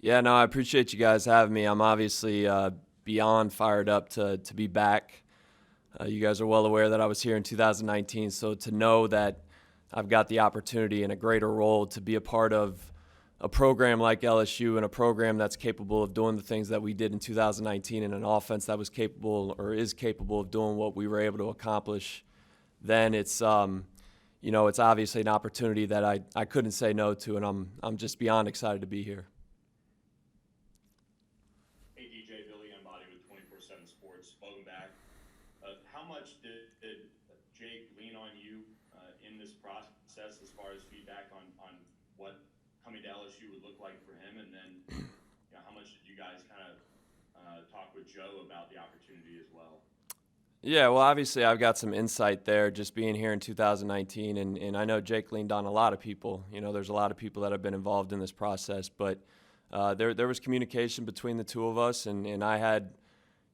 Yeah, no, I appreciate you guys having me. I'm obviously beyond fired up to be back. You guys are well aware that I was here in 2019, so to know that I've got the opportunity and a greater role to be a part of a program like LSU and a program that's capable of doing the things that we did in 2019 and an offense that was capable or is capable of doing what we were able to accomplish, then it's obviously an opportunity that I couldn't say no to, and I'm just beyond excited to be here. Hey DJ, Billy Embody with 24/7 Sports. Welcome back. How much did Jake lean on you in this process as far as feedback on what coming to LSU would look like for him, and then how much did you guys kind of talk with Joe about the opportunity as well? Yeah, well, obviously, I've got some insight there just being here in 2019, and I know Jake leaned on a lot of people. There's a lot of people that have been involved in this process, but there was communication between the two of us, and I had,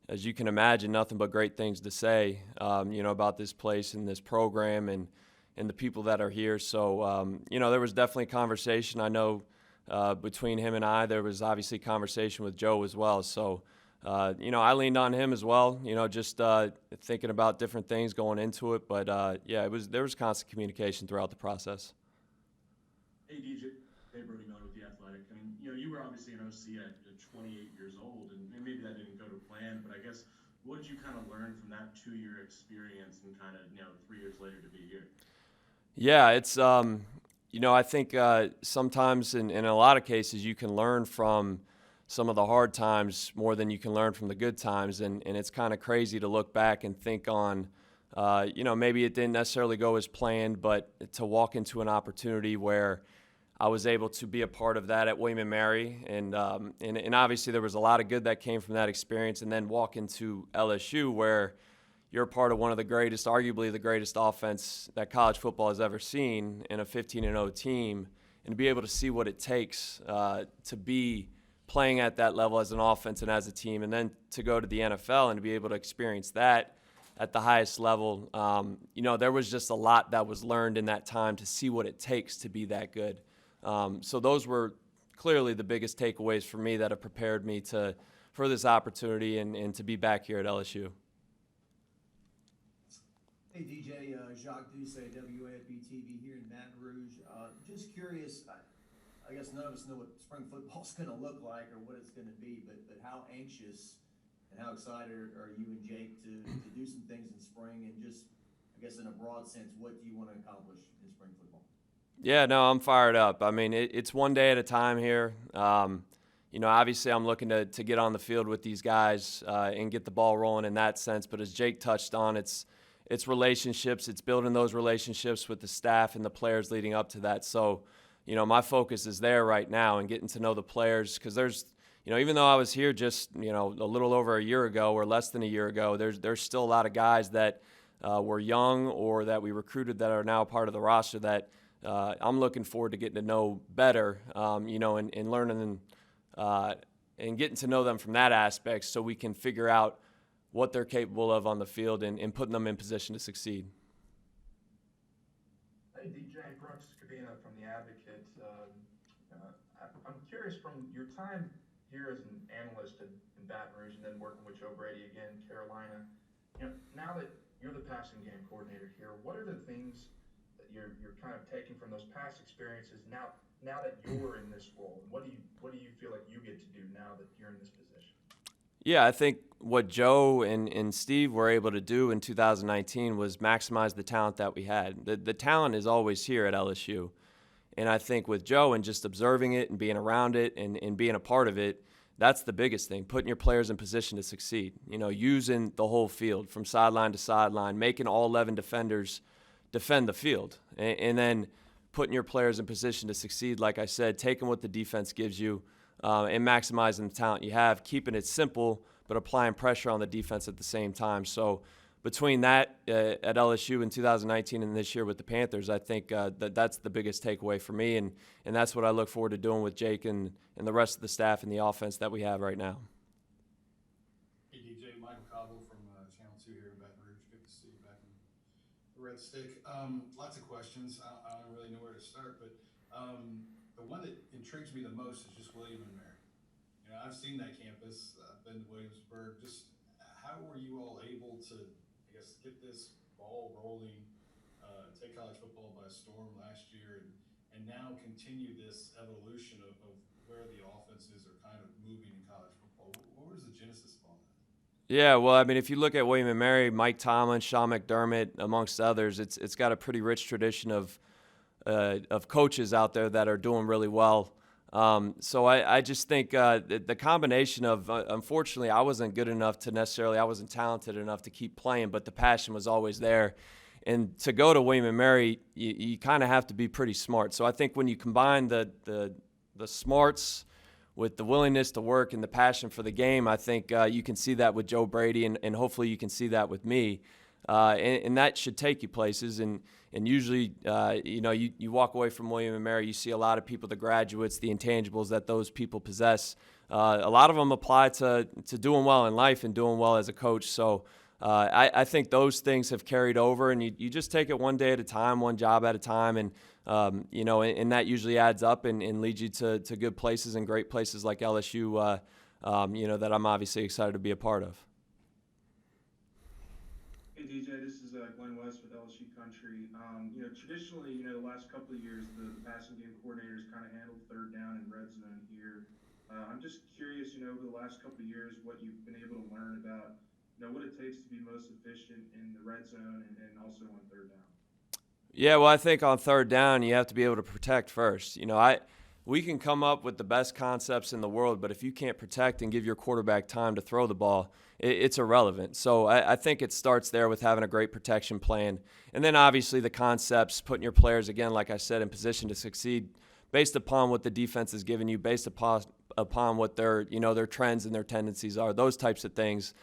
as you can imagine, nothing but great things to say, about this place and this program and the people that are here. So, there was definitely conversation. I know between him and I, there was obviously conversation with Joe as well. So, I leaned on him as well, just thinking about different things going into it. But, yeah, there was constant communication throughout the process. Hey DJ, hey Brody Miller with the Athletic. I mean, you were obviously an OC at 28 years old, and maybe that didn't go to plan. But I guess what did you kind of learn from that 2 year experience, and kind of 3 years later to be here? Yeah, I think sometimes in a lot of cases you can learn from some of the hard times more than you can learn from the good times. And it's kind of crazy to look back and think on, maybe it didn't necessarily go as planned, but to walk into an opportunity where I was able to be a part of that at William and Mary. And obviously there was a lot of good that came from that experience. And then walk into LSU where you're part of one of the greatest, arguably the greatest offense that college football has ever seen in a 15-0 team, and to be able to see what it takes to be playing at that level as an offense and as a team, and then to go to the NFL and to be able to experience that at the highest level. There was just a lot that was learned in that time to see what it takes to be that good. So those were clearly the biggest takeaways for me that have prepared me for this opportunity and to be back here at LSU. Hey DJ, Jacques Doucet, WAFB TV here in Baton Rouge. Just curious, I guess none of us know what spring football's going to look like or what it's going to be, but how anxious and how excited are you and Jake to do some things in spring, and just, I guess in a broad sense, what do you want to accomplish in spring football? Yeah, no, I'm fired up. I mean, it's one day at a time here. Obviously, I'm looking to get on the field with these guys and get the ball rolling in that sense. But as Jake touched on, it's relationships. It's building those relationships with the staff and the players leading up to that. So, my focus is there right now and getting to know the players, because there's, even though I was here just, a little over a year ago or less than a year ago, there's still a lot of guys that were young or that we recruited that are now part of the roster that I'm looking forward to getting to know better, and learning and getting to know them from that aspect, so we can figure out what they're capable of on the field and putting them in position to succeed. Hey, DJ Brooks Cabina from The Advocate. I'm curious, from your time here as an analyst in Baton Rouge and then working with Joe Brady again, Carolina, now that you're the passing game coordinator here, what are the things that you're kind of taking from those past experiences now that you're in this role? And what do you feel like you get to do now that you're in this position? Yeah, I think what Joe and Steve were able to do in 2019 was maximize the talent that we had. The talent is always here at LSU. And I think with Joe and just observing it and being around it and being a part of it, that's the biggest thing, putting your players in position to succeed. Using the whole field from sideline to sideline, making all 11 defenders defend the field, and then putting your players in position to succeed, like I said, taking what the defense gives you, and maximizing the talent you have, keeping it simple, but applying pressure on the defense at the same time. So between that at LSU in 2019 and this year with the Panthers, I think that's the biggest takeaway for me, and that's what I look forward to doing with Jake and the rest of the staff and the offense that we have right now. Hey DJ, Michael Cobble from Channel 2 here in Baton Rouge. Good to see you back in the right stick. Lots of questions. I don't really know where to start, but the one that intrigues me the most is just William and Mary. I've seen that campus. I've been to Williamsburg. Just how were you all able to, I guess, get this ball rolling, take college football by storm last year, and now continue this evolution of where the offenses are kind of moving in college football? What was the genesis of all that? Yeah, well, I mean, if you look at William and Mary, Mike Tomlin, Sean McDermott, amongst others, it's got a pretty rich tradition of coaches out there that are doing really well. So I just think the combination of, unfortunately, I wasn't good enough to necessarily, I wasn't talented enough to keep playing, but the passion was always there. And to go to William and Mary, you kind of have to be pretty smart. So I think when you combine the smarts with the willingness to work and the passion for the game, I think you can see that with Joe Brady, and hopefully you can see that with me. And that should take you places. And usually, you walk away from William and Mary, you see a lot of people, the graduates, the intangibles that those people possess. A lot of them apply to doing well in life and doing well as a coach. So I think those things have carried over, and you just take it one day at a time, one job at a time, and and that usually adds up and leads you to good places and great places like LSU, that I'm obviously excited to be a part of. Hey DJ, this is Glenn West with LSU Country. Traditionally, the last couple of years, the passing game coordinators kind of handled third down and red zone here. I'm just curious, over the last couple of years, what you've been able to learn about, what it takes to be most efficient in the red zone and also on third down. Yeah, well, I think on third down, you have to be able to protect first. We can come up with the best concepts in the world, but if you can't protect and give your quarterback time to throw the ball, it's irrelevant. So I think it starts there with having a great protection plan. And then obviously the concepts, putting your players, again, like I said, in position to succeed based upon what the defense has given you, based upon what their trends and their tendencies are, those types of things.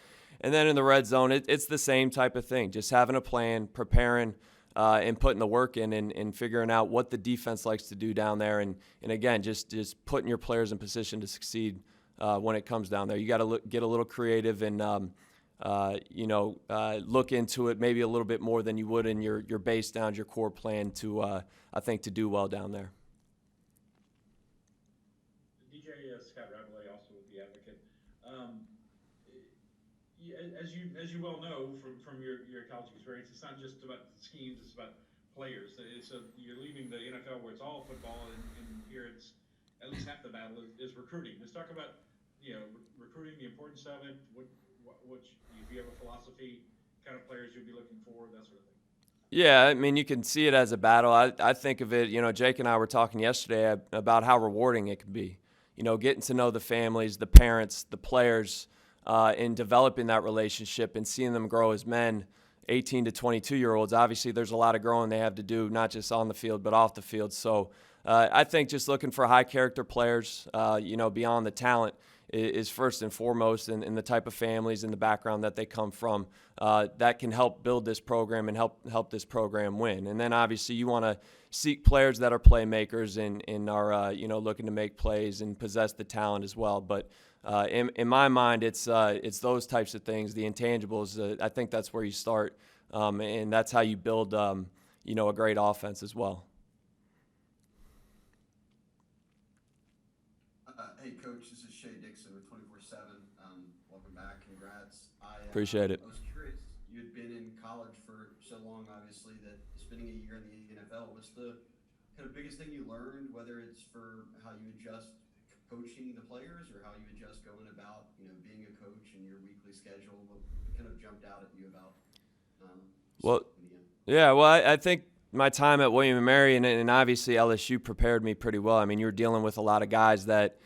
And then in the red zone, it's the same type of thing, just having a plan, preparing, and putting the work in and figuring out what the defense likes to do down there. And again, just putting your players in position to succeed when it comes down there. You got to get a little creative and, look into it maybe a little bit more than you would in your base downs, your core plan to, I think, to do well down there. DJ Scott Ravelay, also with The Advocate. As you well know from your college experience, it's not just about schemes; it's about players. You're leaving the NFL where it's all football, and here it's at least half the battle is recruiting. Let's talk about recruiting, the importance of it. What if you have a philosophy, kind of players you'll be looking for, that sort of thing. Yeah, I mean, you can see it as a battle. I think of it, Jake and I were talking yesterday about how rewarding it can be. Getting to know the families, the parents, the players, in developing that relationship and seeing them grow as men, 18 to 22-year-olds. Obviously, there's a lot of growing they have to do, not just on the field, but off the field. So I think just looking for high-character players, beyond the talent is first and foremost, and the type of families and the background that they come from that can help build this program and help this program win. And then obviously you want to seek players that are playmakers and are looking to make plays and possess the talent as well. But in my mind, it's those types of things, the intangibles. I think that's where you start, and that's how you build a great offense as well. Hey, Coach, this is Shea Dixon with 24/7. Welcome back. Congrats. Appreciate it. I was curious. You had been in college for so long, obviously, that spending a year in the NFL. What's the kind of biggest thing you learned, whether it's for how you adjust coaching the players or how you adjust going about, being a coach and your weekly schedule? What kind of jumped out at you about Well, in the end? yeah, well, I think my time at William & Mary and obviously LSU prepared me pretty well. I mean, you're dealing with a lot of guys that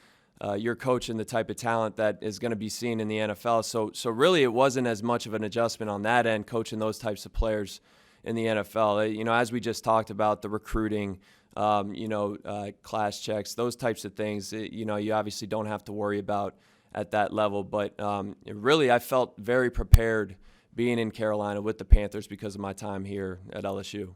you're coaching the type of talent that is going to be seen in the NFL. So really it wasn't as much of an adjustment on that end, coaching those types of players in the NFL. As we just talked about, the recruiting, class checks, those types of things, you obviously don't have to worry about at that level. But really I felt very prepared being in Carolina with the Panthers because of my time here at LSU.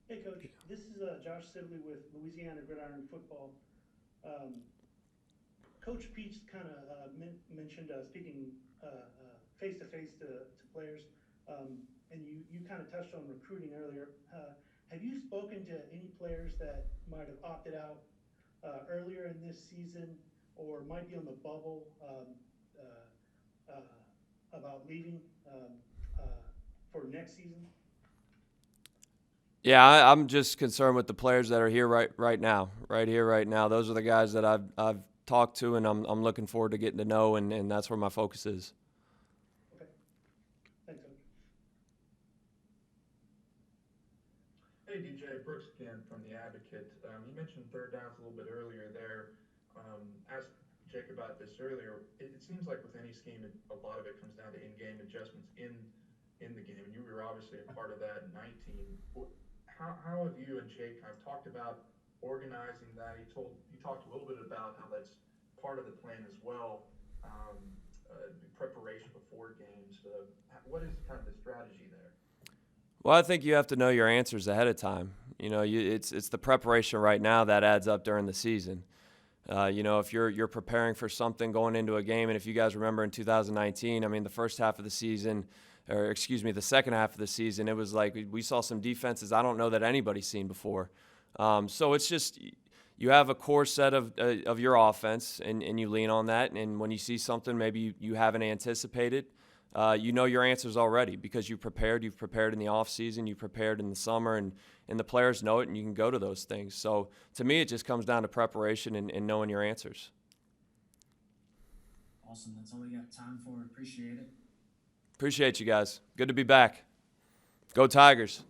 Hey, Coach. This is Josh Sibley with Louisiana Gridiron Football. Coach Peach kind of mentioned speaking face to face to players, and you kind of touched on recruiting earlier. Have you spoken to any players that might have opted out earlier in this season, or might be on the bubble about leaving for next season? Yeah, I'm just concerned with the players that are here right now, right here, right now. Those are the guys that I've talked to, and I'm looking forward to getting to know, and that's where my focus is. Okay. Thanks, Coach. Hey, DJ, Brooks again from The Advocate. You mentioned third downs a little bit earlier there. Asked Jake about this earlier. It seems like with any scheme, a lot of it comes down to in-game adjustments in the game, and you were obviously a part of that in 19. How have you and Jake kind of talked about organizing that? You talked a little bit about how that's part of the plan as well, preparation before games. What is kind of the strategy there? Well, I think you have to know your answers ahead of time. You know, it's the preparation right now that adds up during the season. You know, if you're preparing for something going into a game, and if you guys remember in 2019, I mean, the first half of the season, or excuse me, the second half of the season, it was like we saw some defenses I don't know that anybody's seen before. So it's just you have a core set of your offense, and you lean on that. And when you see something maybe you haven't anticipated, you know your answers already because you've prepared. You've prepared in the off season. You've prepared in the summer, and the players know it, and you can go to those things. So to me, it just comes down to preparation and knowing your answers. Awesome. That's all we got time for. Appreciate it. Appreciate you guys. Good to be back. Go Tigers.